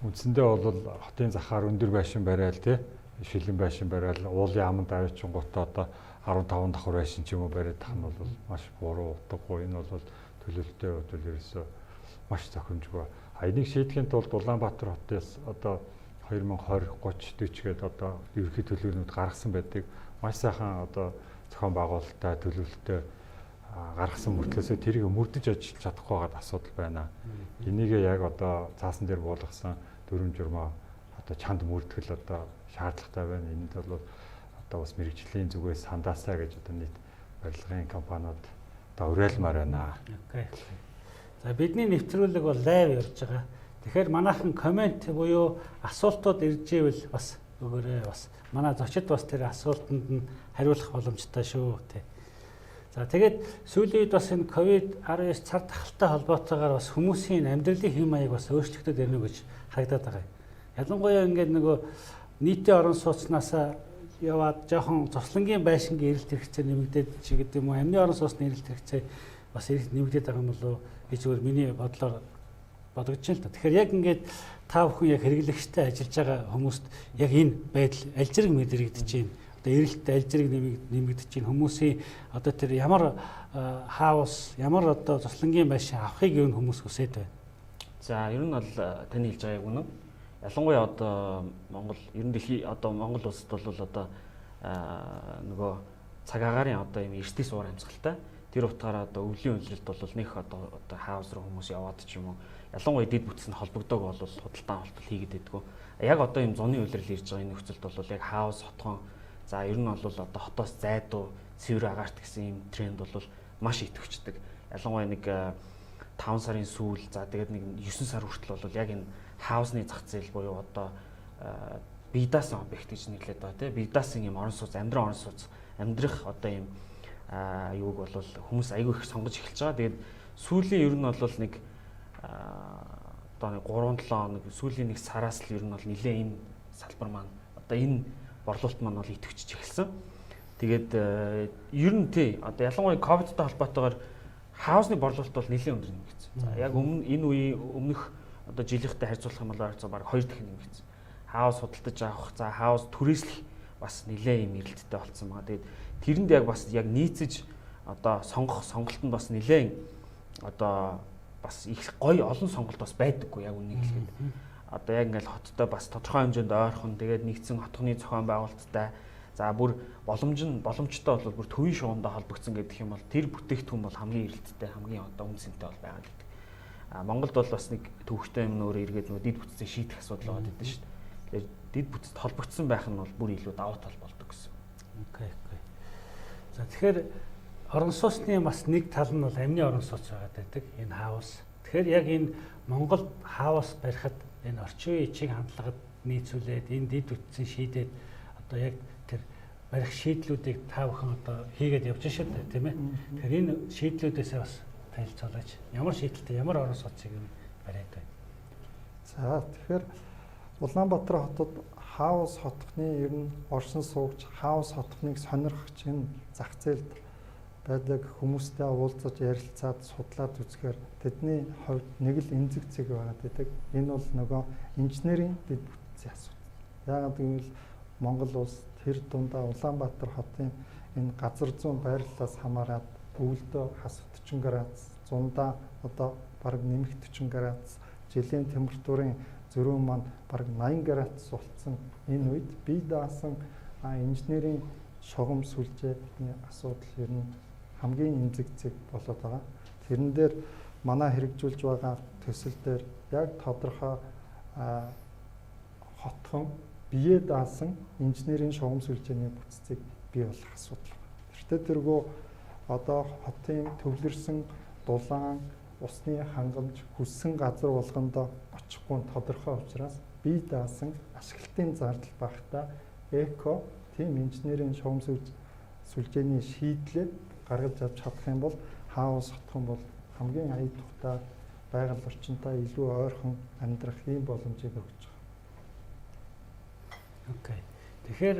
үндсэндээ бол хотын захаар өндөр байшин барайл тий шилэн байшин барайл уулын аманд авчин гутаа одоо 15 давхар байшин ч юм уу бариад тах нь бол маш буруу утгагүй. Энэ бол төлөвлөлтөй бодвол ерөөсөө маш зохимжгүй. Энийг шийдэхин тулд Улаанбаатар хотоос одоо 2020 30 40 гээд одоо ерөнхий төлөвлөгөөнүүд гаргасан байдаг. Маш сайхан одоо зохион байгуулалттай төлөвлөлтөй гаргасан мөртлөөсөө тэрийг мөрдөж ажиллаж чадахгүй байгаа асуудал байна. Энийгээ яг одоо цаасан дээр буулгасан дүрм журмаа одоо чанд мөрдгөл одоо шаардлагатай байна. Энд бол одоо бас мэрэгжлийн зүгээс сандаасаа гэж одоо нийт барилгын компаниуд одоо уриалмаар байна. Окей. За бидний нэвтрүүлэг бол лайв явж байгаа. Тэгэхээр манайхан комент буюу асуултууд ирж ивэл бас өгөөрэй. Бас манай зочид бас тэр асуултанд нь хариулах боломжтой шүү тий. За тэгээд сүүлийн үед бас энэ COVID-19 цар тахалтай холбоотойгоор бас хүмүүсийн амьдралын хэм маяг бас өөрчлөгдөд ирнэ гэж харагдаад байгаа юм. Ялангуяа ингээд нөгөө нийтийн орон сууцнаас яваад жоохон цуслангийн байшингийн эрэлт хэрэгцээ нэмэгдээд чи гэдэг юм уу амны орон сууцны эрэлт хэрэгцээ бас нэмэгдээд байгаа юм болов гэж зүгээр миний бодлоор бодогдож байна л та. Тэгэхээр яг ингээд та бүхэн яг хэрэглэгчтэй ажиллаж байгаа хүмүүст яг энэ байдал аль зэрэг мэдрэгдэж байна. Одоо эрэлт аль зэрэг нэмэгдэж байна. Хүмүүсийн одоо тэр ямар хаус, ямар одоо цуслангийн байшин авахыг юу хүмүүс хүсээд байна. За ер нь бол таны хэлж байгааг үнэн. Ялангуяа одоо Монгол ер нь дэлхий одоо Монгол улсад бол одоо нөгөө цаг агаарын одоо юм эртний суур амьсгалтай. Тэр утгаараа одоо өвлийн үйлрэлд бол нэг одоо хаус руу хүмүүс яваад ч юм уу ялангуяа дэд бүтцэнд холбогдог бол худалдан холтол хийгээд байдгүй. Яг одоо юм зуны үйлрэл ирж байгаа энэ нөхцөлд бол яг хаус хотгон за ер нь бол одоо хотоос зайдуу цэвэр агаарт гэсэн юм тренд бол маш идэвхждэг. Ялангуяа нэг 5 сарын сүүл за тэгээд нэг 9 сар хүртэл бол яг энэ хаусны зах зээл буюу одоо бидасан объект гэж нэрлэдэг байгаа тийм бидасан юм орон сууц амьдран орон сууц амьдрах одоо юм юуг бол хүмүүс айгүй их сонгож эхэлж байгаа. Тэгээд сүүлийн ер нь бол нэг одоо нэг 3-7 хоног сүүлийн нэг сараас л ер нь бол нэлээ энэ салбар маань одоо энэ борлуулалт маань бол идэвхжиж эхэлсэн. Тэгээд ер нь тий одоо ялангуяа ковидтай холбоотойгоор хаусны борлуулалт бол нэлээд өндөр нэмэгдсэн. За яг энэ үеийн өмнөх одоо жилийнхтэй харьцуулах юм бол баг 2 дахин нэмэгдсэн. Хаус худалдаж авах, за хаус түрээслэх бас нэлээд юм эрэлттэй болсон байгаа. Тэгээд тэрэнд яг бас яг нийцэж одоо сонголтод бас нэлээд одоо бас их гоё олон сонголт бас байдаггүй яг үнийг хэлэхэд. Одоо яг ингээл хоттой бас тодорхой хэмжээнд ойрхон тэгээд нэгдсэн хотгоны зохион байгуулалттай за бүр боломжтой бол бүр төвийн шугамдаа холбогдсон гэдэг юм бол тэр бүтээгдэхүүн бол хамгийн эрэлттэй хамгийн одоо үнцэнтэй бол байгаад байдаг. Монголд бол бас нэг төвхтэй юм нөр эргээд нөө дид бүтцээ шийдэх асуудал болоод байдаг шүү дээ. Тэгэхээр дид бүтцэд холбогдсон байх нь бол бүр илүү давуу тал болдог гэсэн. Окей. За тэгэхээр орон сууцны бас нэг тал нь бол амны орон сууц байгаад байдаг. Энэ хаус. Тэгэхээр яг энэ Монгол хаус барихад энэ орчин үеийн чиг хандлагад нийцүүлээд энэ дид бүтцийг шийдээд одоо яг тэр барих шийдлүүдийг та бүхэн одоо хийгээд явж шүү дээ, тийм ээ. Тэгэхээр энэ шийдлүүдээсээ бас танилцуулаач. Ямар шийдэлтэй, ямар орон сууцыг бариад байна? За тэгэхээр Улаанбаатар хотод хаус хотхны ер нь оршин суугч хаус хотхныг сонирхогч энэ зах зээлд байдаг хүмүүстэй уулзаж ярилцаад судлаад үзэхээр тэдний хувьд нэг л эмзэг цэг байгаад байдаг. Энэ бол нөгөө инженерийн дэд бүтцийн асуудал. Яагаад гэвэл Монгол улс тэр дундаа Улаанбаатар хотын энэ газар зүүн байрлалаас хамаарат өвөлдөө хас 40 градус, зундаа одоо бараг нэмэх 40 градус, жилийн температурын зөрүү маань бараг 80 градус болцсон энэ үед бие даасан инженерийн шугам сүлжээний асуудал ер нь хамгийн эмзэг цэг болоод байгаа. Тэрэн дээр манай хэрэгжүүлж байгаа төсөл дээр яг тодорхой хотхон бие даасан инженерийн шугам сүлжээний бүтцийг бий болгох асуудал байна. Тэртээ тэргөө одоо хотын төвлөрсөн дулаан усны хангамж хүссэн газар болгондоо очихгүй тодорхой учраас бие даасан ашиглалтын зардал багтаа эко тийм инженерийн шугам сүлжээний шийдлээ гаргаж авч чадах юм бол хаус хотхон бол хамгийн ая тухтай байгаль орчинтой илүү ойрхон амьдрах ийм боломжийг өгч байгаа. Окей. Тэгэхээр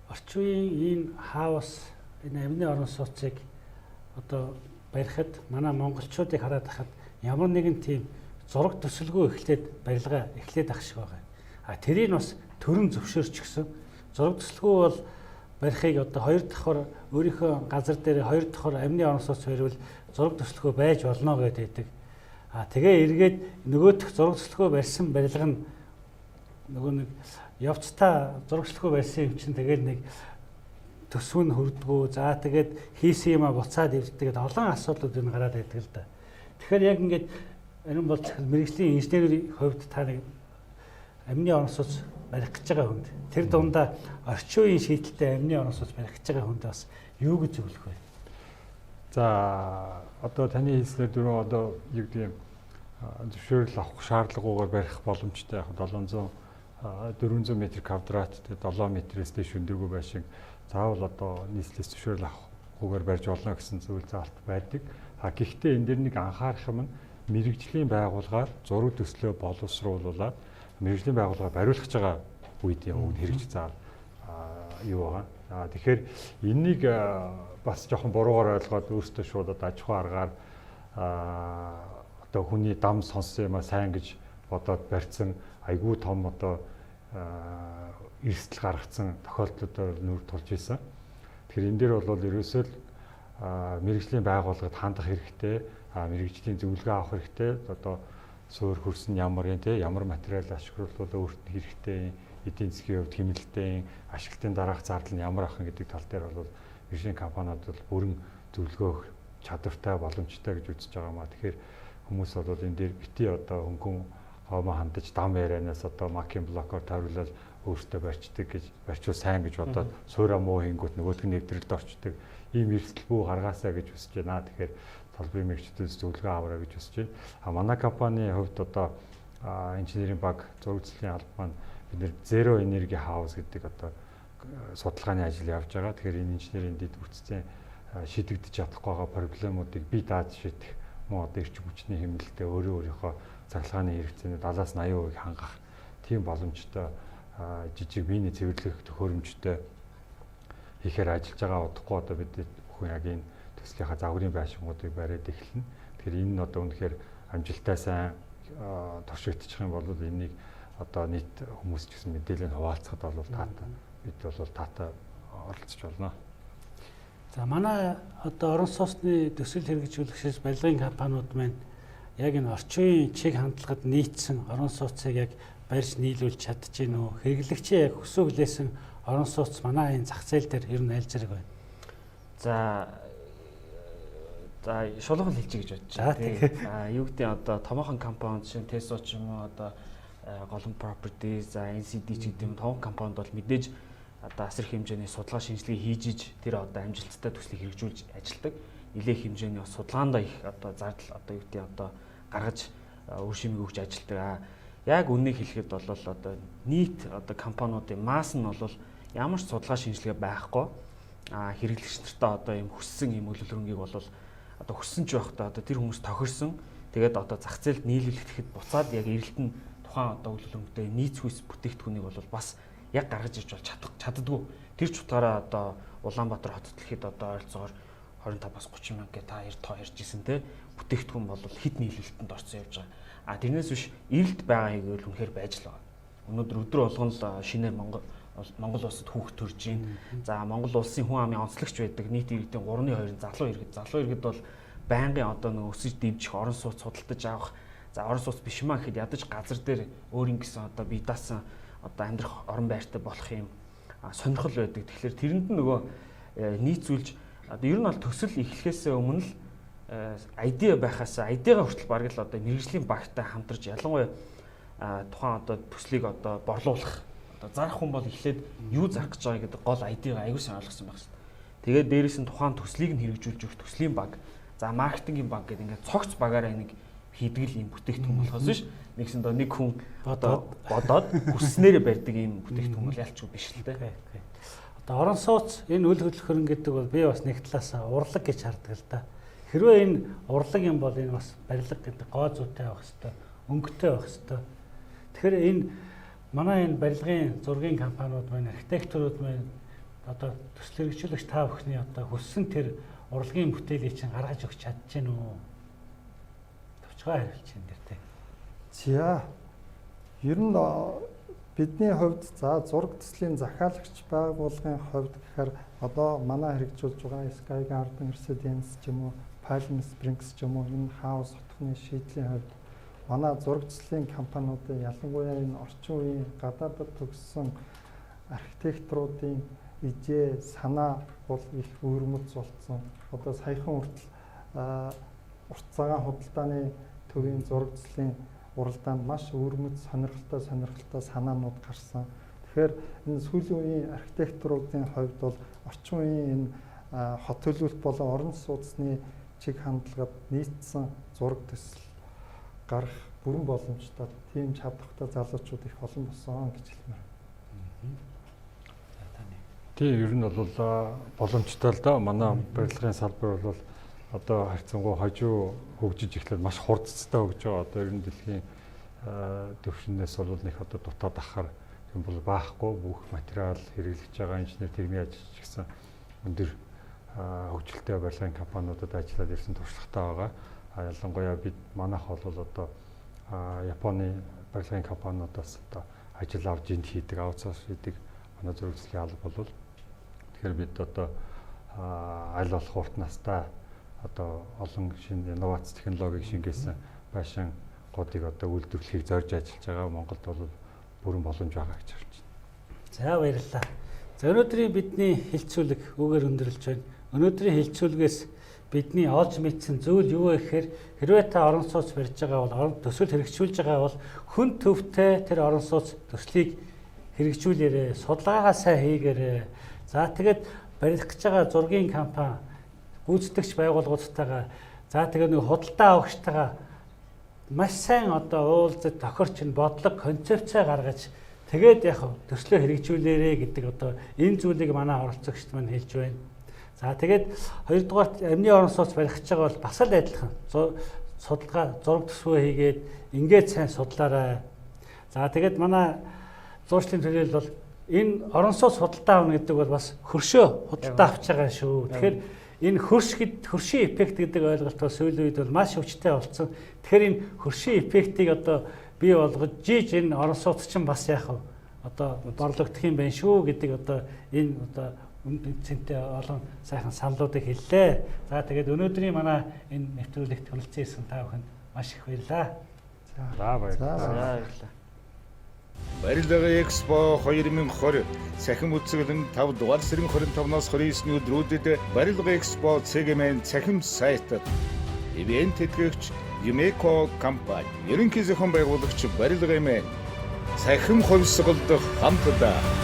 орчин үеийн энэ хаус энэ амны орон сууцыг одоо барихад манай монголчуудыг хараад хахад ямар нэгэн тийм зураг төсөлгөө барилга эхлээд ах шиг байгаа. Тэрийг бас төрөн зөвшөөрч гисэн. Зураг төсөлгөө бол барихыг одоо 2 давхар өөрийнхөө газар дээр 2 давхар амны орон сууц барьвал зураг төсөлгөө байж болно гэдэг. Тэгээ эргээд нөгөөх зураг төсөлгөө барьсан барилга нь нөгөө нэг явцтай зураг төсөлгөө барьсан юм чинь тэгээд нэг төсвөн хүрдгүү. За тэгээд хийсэн юм буцаад ирдэг. Олон асуудлууд энэ гараад байдаг л да. Тэгэхээр яг ингээд энэ бол мэрэгжлийн инженерийн хувьд та нэг амны орон сууц барих гэж байгаа хүнд тэр дундаа орчин үеийн шийдэлтэй амны орон сууц барих гэж байгаа хүнд бас юу гэж зөвлөх вэ? За одоо таны хэлснээр дөрөв одоо юу гэдэг юм зөвшөөрөл авах шаардлагагүйгээр барих боломжтой яг 400 м квадрат тэгээд 7 м-ээс дээш өндөргүй байшин заавал одоо нийслэлээс зөвшөөрөл авахгүйгээр барьж болно гэсэн зүйл заалт байдаг. Гэхдээ энэ дэр нэг анхаарах юм нь мэрэгжлийн байгууллагаар зураг төслөө боловсруулуулаад мэрэгжлийн байгууллага бариулах гэж байгаа үед яваад хэрэгж заал юу байгаа. Тэгэхээр энэнийг бас жоохон буруугаар ойлгоод өөртөө шууд одоо аж ахуй аргаар одоо хүний дам сонссон юм сайн гэж бодоод барьсан айгүй том одоо эрсдэл гаргацсан тохиолдлуудаар нүүр тулж исэн. Тэгэхээр энэ дээр бол ерөөсөө л мэрэгжлийн байгууллагад хандах хэрэгтэй, мэрэгжлийн зөвлөгөө авах хэрэгтэй. Одоо суур хөрсөн ямар материал ашиглуулах өөрт нь хэрэгтэй, эдийн засгийн хувьд хэмнэлтийн ашиглалтын дараах зардал нь ямар ахын гэдэг тал дээр бол мэргэжлийн компаниуд бол бүрэн зөвлөгөөх чадвартай боломжтой гэж үзэж байгаа маа. Тэгэхээр хүмүүс бол энэ дээр бити одоо хөнгөн хоомоо хандаж дам ярианаас одоо макийн блокоор тойруулаад өөртөө барьцдаг гэж барьчвал сайн гэж бодоод суураа муу хийнгүүт нөгөөдг нь нэвтрэлд орчдөг ийм эрсдэл бүү гаргаасаа гэж хүсэж байна. Тэгэхээр салбарын мэргэжчдээс зөвлөгөө аваарай гэж хүсэж байна. Манай компанийн хувьд одоо инженерийн баг зураг үзлийн алба маань бид нэр зеро энерги хаус гэдэг одоо судалгааны ажил явж байгаа. Тэгэхээр энэ инженерийн дэд бүтцийн шийдэгдэж чадахгүй байгаа проблемуудыг бие дааж шийдэх мөн одоо эрчим хүчний хэмнэлтэд өөрийнхөө цахилгааны хэрэгцээний 70-80% хангах тийм боломжтой жижиг биений цэвэрлэх төхөөрөмжтэй хийхээр ажиллаж байгаа удахгүй одоо бид бүхэн яг энэ төслийнхаа загварын байшингуудыг бариад эхэлнэ. Тэгэхээр энэ нь одоо үнэхээр амжилттай сайн туршигдчих юм бол энийг одоо нийт хүмүүс ч гэсэн мэдээлэл хуваалцахад бол таатай бид бол таатай оролцож болно. За манай одоо орон сууцны төсөл хэрэгжүүлэгчээс барилгын компаниуд маань яг энэ орчин үеийн чиг хандлагад нийцсэн орон сууцыг яг барьж нийлүүлж чадчихэв нөө хэрэглэгчээ яг өсөө хүлээсэн орон сууц манай энэ зах зээл дээр ер нь аль зэрэг байна. За шулуун хэлчих гэж бодож байна. Юу гэдэг одоо томоохон компани чинь Tesco ч юм уу одоо голон properties за NCD ч гэдэг юм томоохон компанид бол мэдээж одоо асар хэмжээний судалгаа шинжилгээ хийж иж тэр одоо амжилттай төслийг хэрэгжүүлж ажилдаг. Нэлээд хэмжээний бас судалгаанд их одоо зардал одоо юу гэдэг одоо гаргаж үр шимийг өгч ажилдаг. Яг үннийг хэлэхэд бол одоо нийт одоо компаниудын масс нь бол ямар ч судалгаа шинжилгээ байхгүй. Хэрэглэгч нартаа одоо юм хүссэн юм үйл хөрөнгийг бол одоо хүссэн ч байхдаа одоо тэр хүмүүс тохирсон. Тэгээд одоо зах зээлд нийлүүлэхэд буцаад яг эрэлтэн тухайн одоо үйл хөрөнгөтэй нийцхүйс бүтээгдэхүүнийг бол бас яг гаргаж иж бол чаддгүй. Тэр ч утгаараа одоо Улаанбаатар хотод дэлхийд одоо ойролцоогоор 25-аас 30 мянга гэ та тоо ярьж исэн те бүтээгдэхүүн бол хэд нийлүүлэлтэнд орсон явж байгаа. Тэрнээс биш эрэлт байгаа юм үнэхээр байж л байгаа. Өнөөдөр өдөр болгон л шинээр Монгол улсад хүүхд төрж байна. За Монгол улсын хүн амын онцлогч байдаг нийт иргэдийн 3/2 залуу иргэд. Залуу иргэд бол байнгын одоо нэг өсөж дэмжих орон сууц судалдаж авах. За орон сууц биш маа гэхэд ядаж газар дээр өөрийн гэсэн одоо бие даасан одоо амьдрах орон байртай болох юм сонирхол байдаг. Тэгэхээр тэрэнд нь нөгөө нийцүүлж одоо ер нь бол төсөл эхлэхээс өмнө л айдиа байхаас айдиагаа хүртэл бараг л одоо мэргэжлийн багтай хамтарч ялангуяа тухайн одоо төслийг одоо борлуулах одоо зарах хүн бол эхлээд юу зарах гэж байгаа гэдэг гол айдиагаа аягүй сайн ойлгосон байх шүү дээ. Тэгээд дээрээс нь тухайн төслийг нь хэрэгжүүлж өгөх төслийн баг, за маркетингийн баг гэдэг ингээд цогц багаараа нэг хийдгэл юм бүтээгдэхүүн болохоос биш нэгсэн доо нэг хүн бодоод хүснээрээ барьдаг юм бүтээгдэхүүн бол ялчгүй биш л дээ. Одоо орон сууц энэ үйл хөдлөхөрн гэдэг бол би бас нэг талаас урлаг гэж хардаг л да. Хэрвээ энэ урлаг юм бол энэ бас барилга гэдэг гоо зүйтэй байх хэвээр, өнгөтэй байх хэвээр. Тэгэхээр энэ манай энэ барилгын зургийн компаниуд маань, архитектурууд маань одоо төсөл хэрэгжүүлэгч та бүхний одоо хүссэн тэр урлагийн бүтээлийг чинь гаргаж өгч чадчихэв үү? Товчгоо хариулж энэ дээр тий. За ер нь бидний хувьд за зураг төслийн захиалагч байгууллагын хувьд гэхээр одоо манай хэрэгжүүлж байгаа Sky Garden Residence ч юм уу, Palm Springs ч юм уу энэ хаус хотхны шийдлийн хувьд манай зураг төслийн компаниудын ялангуяа энэ орчин үеийн гадаадд төгссөн архитекторуудын ижээ санаа бол их өөрмөц болцсон. Одоо саяхан хүртэл урт цагаан худалдааны төвийн зураг төслийн уралдаанд маш өөрмөц сонирхолтой санаанууд гарсан. Тэгэхээр энэ сүүлийн үеийн архитекторуудын хувьд бол орчин үеийн энэ хот төлөвлөлт болон орон сууцны чиг хандлагад нийцсэн зураг төсөл гарах бүрэн боломжтой тийм чадвартай залуучууд их олон болсон гэж хэлмээр. Тийм ер нь бол боломжтой л да. Манай барилгын салбар бол одоо харьцангуй хожуу хөгжиж эхлээд маш хурдцтай хөгжиж байгаа. Одоо ер нь дэлхийн төвшиннээс бол нэг одоо дутаад ахаар юм бол баахгүй бүх материал хэрэглэж байгаа инженер техникийн ажилч гэсэн өндөр хөгжилтэй барилгын компаниудад ажиллаад ирсэн туршлагатай байгаа. Ялангуяа бид манайх бол одоо Японы барилгын компаниудаас одоо ажил авч энд хийдэг, аутсорс хийдэг манай зураг төслийн алба бол тэгэхээр бид одоо аль болох урт настай одоо олон шинэ инновац технологиг шингээсэн байшингуудыг одоо үйлдвэрлэхийг зорж ажиллаж байгаа. Монголд бол бүрэн боломж байгаа гэж харж байна. За баярлалаа. За өнөөдрийн бидний хэлэлцүүлэг үгээр өндөрлөж байна. Өнөөдрийн хэлэлцүүлгээс бидний олж мэдсэн зүйл юу вэ гэхээр хэрвээ та орон сууц барьж байгаа бол орон төсөл хэрэгжүүлж байгаа бол хүн төвтэй тэр орон сууц төслийг хэрэгжүүлээрэй, судалгаагаа сайн хийгээрэй. За тэгээд барих гэж байгаа зургийн компани, гүйцэтгэгч байгууллагуудтайгаа, за тэгээд нэг худалдаа авагчтайгаа маш сайн одоо уулзаж тохирч бодлого, концепцээ гаргаж тэгээд яг төслөө хэрэгжүүлээрэй гэдэг одоо энэ зүйлийг манай оролцогчд маань хэлж байна. За тэгээд хоёрдугаар амны орон сууц барих гэж байгаа бол бас л адилхан судалгаа, зураг төсвөө хийгээд ингээд сайн судлаарай. За тэгээд манай зуршлын төлөөлөл бол энэ орон сууц худалдаа авна гэдэг бол бас хөршөө худалдаа авч байгаа шүү. Тэгэхээр энэ хөршийн эффект гэдэг ойлголт бол сүүлийн үед бол маш хүчтэй болсон. Тэгэхээр энэ хөршийн эффектийг одоо бий болгож энэ орон сууц чинь бас яах вэ? Одоо борлогдох юм байна шүү гэдэг одоо энэ одоо үнцэнтэй олон сайхан саналуудыг хэллээ. За тэгээд өнөөдрийн манай энэ нэвтрүүлэгт хүрэлцэн ирсэн та бүхэнд маш их баярлалаа. За баярлалаа. баярлалаа. Барилга Экспо 2020 цахим үзэсгэлэн 5 дугаар сарын 25-наас 29-ний өдрүүдэд Барилга Экспо цэгийн цахим сайтад ивент тэтгэгч үеийн компани, ерөнхий зохион байгуулагч Барилгын цахим хувьсгалдах хандлага